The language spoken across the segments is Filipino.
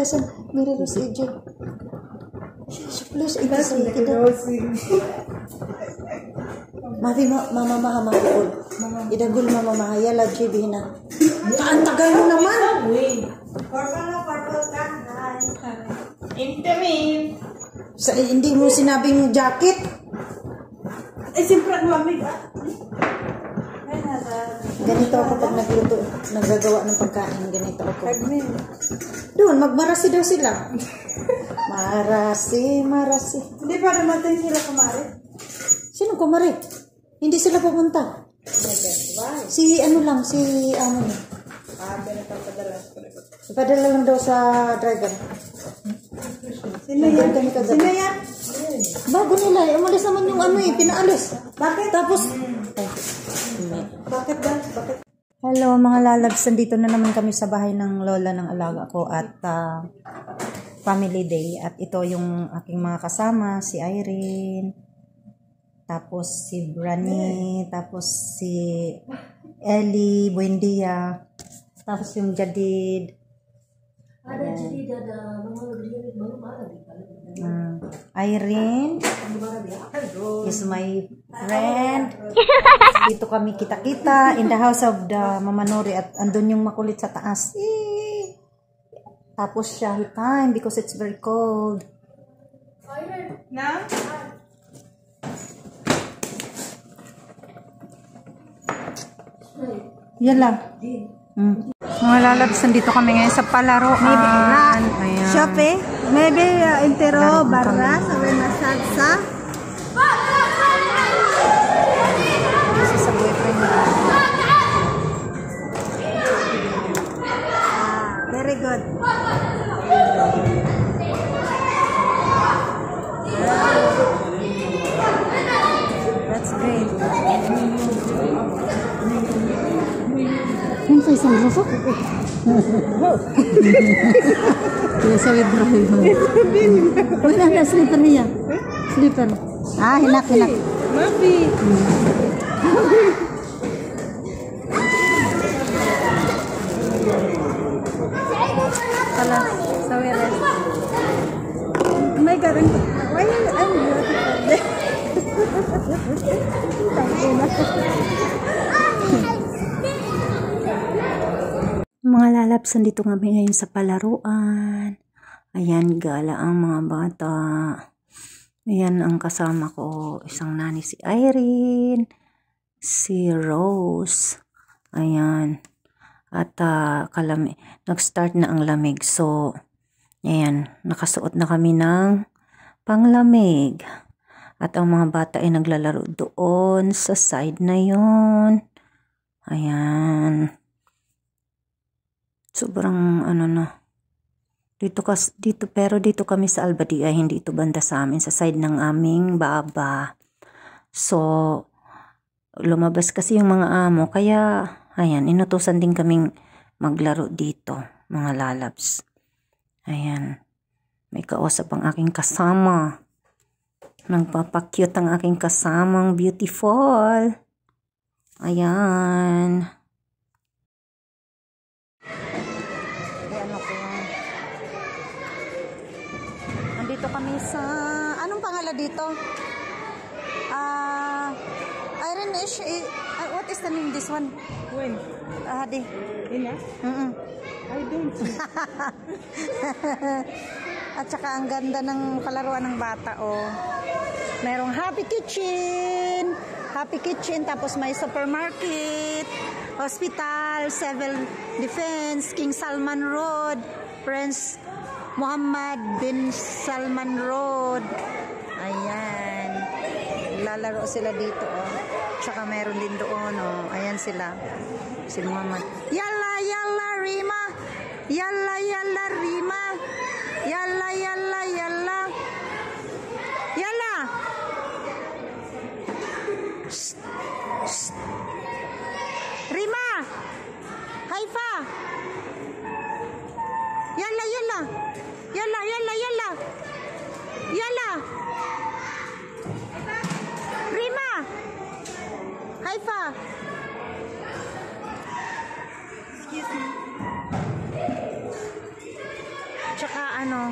Listen, Mary Rose AJ. Please, ito sa kita. Mavi mama mahapon. Idagol mama mahayala JB na. Ang tagal mo naman. Purple ka. Intimate. Sa hindi mo sinabing jacket. Eh siyempre lamig. Ganito ako pag nagluto, naggagawa ng pagkain, ganito ako. Doon, magmarasi daw sila. Marasi. Hindi pa namatay sila kumari. Sino kumari? Hindi sila pupunta. Si ano lang, si ano niya. Padala lang daw sa driver. Sino yan? Bago nila, umalis naman yung ano eh, pinaalis. Bakit? Tapos, Bakit ba? hello mga lalabs, nandito na naman kami sa bahay ng lola ng alaga ko at family day. At ito yung aking mga kasama, si Irene, tapos si Brani, tapos si Ellie, Buendia, tapos yung Jadid. Irene is my friend. Dito kami kita-kita in the house of the Mama Nori at andun yung makulit sa taas. Tapos shahi time because it's very cold. Na? Yan lang. Mga lalabs, nandito kami ngayon sa palaruan. Shopping? Maybe entero, barra, sabi masagsa. Kasi sa boyfriend niya. Very good. That's great. Ano sa isang rosok? Kaya sa withdraw yun. Wala na, slipper niya. Slipper. Hinak. Mabi. Pala, sa wiris. Oh my God, why I'm Mga lalabs, nandito kami ngayon sa palaruan. Ayan, gala ang mga bata. Ayan ang kasama ko. Isang nani si Irene, si Rose. Ayan. At nag-start na ang lamig. So, ayan, nakasuot na kami ng panglamig. At ang mga bata ay naglalaro doon sa side na yon. Ayan. Sobrang dito kami sa Albadia, hindi ito banda sa amin, sa side ng aming baba. So lumabas kasi yung mga amo, kaya ayan, inutusan din kaming maglaro dito, mga lalabs. Ayan, may kausap ang aking kasama, nagpapakyut ang aking kasamang beautiful. Ayan. Dito kami sa, anong pangalan dito? Irene, what is the name this one? When? Hadi. Ina? I don't know. At saka ang ganda ng palaruan ng bata, oh. Merong Happy Kitchen, tapos may supermarket, hospital, civil defense, King Salman Road, Prince Muhammad bin Salman Road. Ayan. Lalaro sila dito, oh. Tsaka meron din doon, oh. Ayan sila. Si Muhammad. Yalla Rima. Yalla Rima. Yalla. Yalla. Shh. Shh. Rima. Haifa. Yalla. Rima. Haifa. Excuse me. Tsaka ano.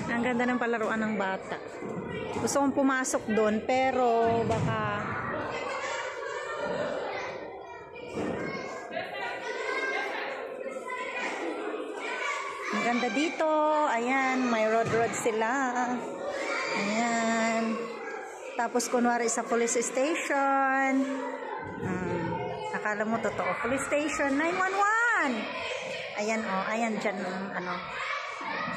Ang ganda ng palaruan ng bata. Gusto kong pumasok doon, pero baka ang ganda dito. Ayan, may road sila. Ayan. Tapos kunwari sa police station. Akala mo totoo. Police station 911. Ayan oh, ayan dyan ano.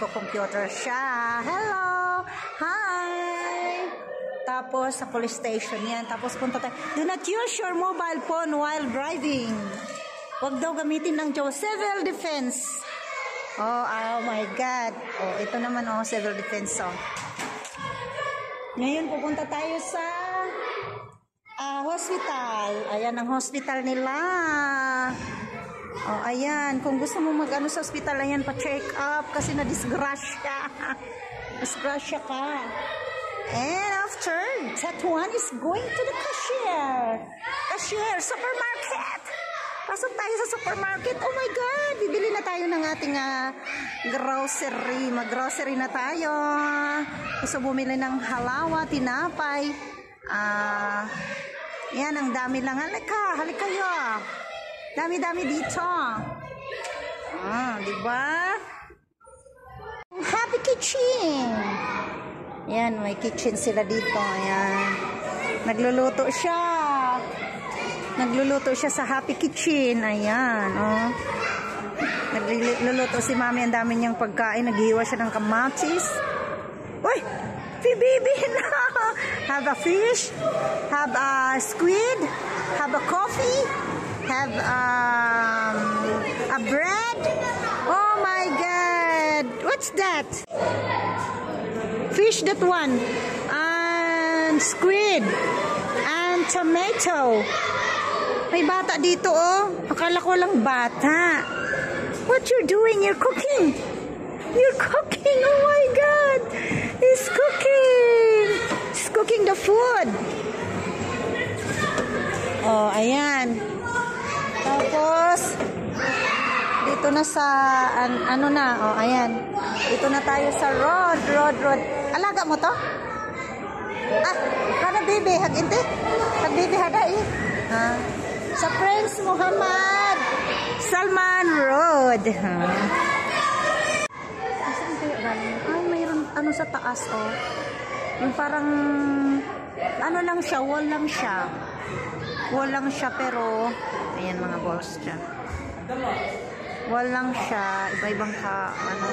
Computer siya. Hello. Hi. Tapos sa police station yan. Tapos punta tayo. Do not use your mobile phone while driving. Huwag daw gamitin ng civil defense. Oh my God. Oh, ito naman oh, civil defense oh. Ngayon pupunta tayo sa hospital. Ayan ang hospital nila. Oh, ayan. Kung gusto mo mag-ano sa hospital, ayan, pa-check up kasi na-disgrasya. Disgrasya ka. And after, that one is going to the cashier. Cashier, supermarket. Pasok tayo sa supermarket. Oh my God, bibili na tayo ng ating grocery. Mag-grocery na tayo. Gusto bumili ng halawa, tinapay. Yan, ang dami lang. Halika kayo. Dami-dami dito. Diba? Happy Kitchen. Yan, may kitchen sila dito. Ayan. Nagluluto siya. Nagluluto siya sa Happy Kitchen. Ayan, oh. Nagluluto si Mami. Ang dami niyang pagkain. Naghiwa siya ng kamatis. Uy! Baby na! Have a fish. Have a squid. Have a coffee. Have a bread. Oh my God! What's that? Fish, that one. And squid. And tomato. May bata dito oh. Akala ko lang bata. What you doing? You're cooking. You're cooking. Oh my God. He's cooking. He's cooking the food. Oh, ayan. Tapos, dito na sa, ano na, oh, ayan. Dito na tayo sa road. Alaga mo to? Kada baby, hag-inte? Hag-baby, hada eh. Sa Prince Muhammad Salman Road. Saan kayo galing? Ay, mayroon, ano sa taas, oh. Yung parang, ano lang siya, wall lang siya. Wall lang siya, pero, ayan mga balls siya. Wall lang siya, iba-ibang ano.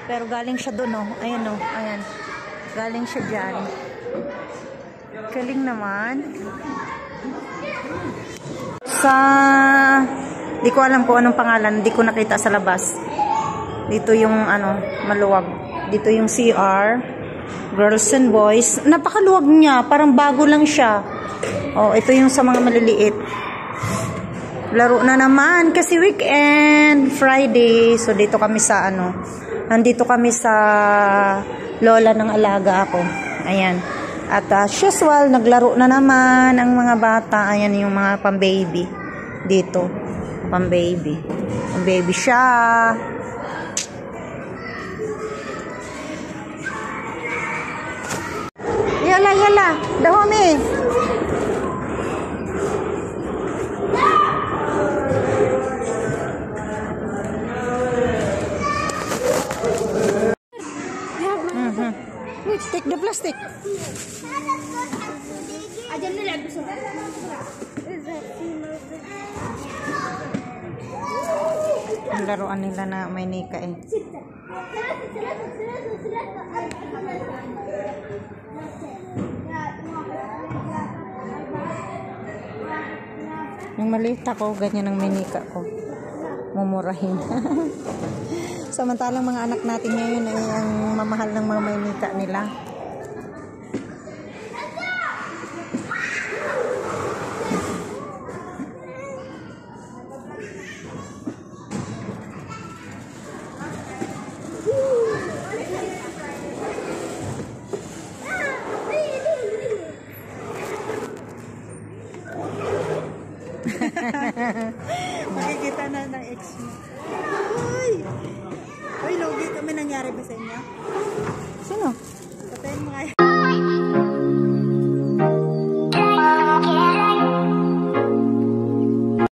Pero galing siya doon, oh. Ayan, oh. Ayan. Galing siya dyan. Galing naman. Di ko alam kung anong pangalan. Di ko nakita sa labas. Dito yung, ano, maluwag. Dito yung CR. Girls and boys. Napakaluwag niya. Parang bago lang siya. Oh, ito yung sa mga maliliit. Laro na naman kasi weekend, Friday. So dito kami sa ano, nandito kami sa lola ng alaga ako. Ayan. At as usual, naglaro na naman ang mga bata. Ayan yung mga pang-baby dito. Pang-baby. Pang-baby siya. Yala. Dahome. Take the plastic. Ang laruan nila na may nika eh. Yung maliit ako, ganyan ang minika ko. Mumurahin. Samantalang mga anak natin ngayon ay ang mamahal ng mga minika nila. Makikita na ng ex mo. Uy! Uy, lugi kami nangyari ba sa inyo? Sino? Patayin mo kayo.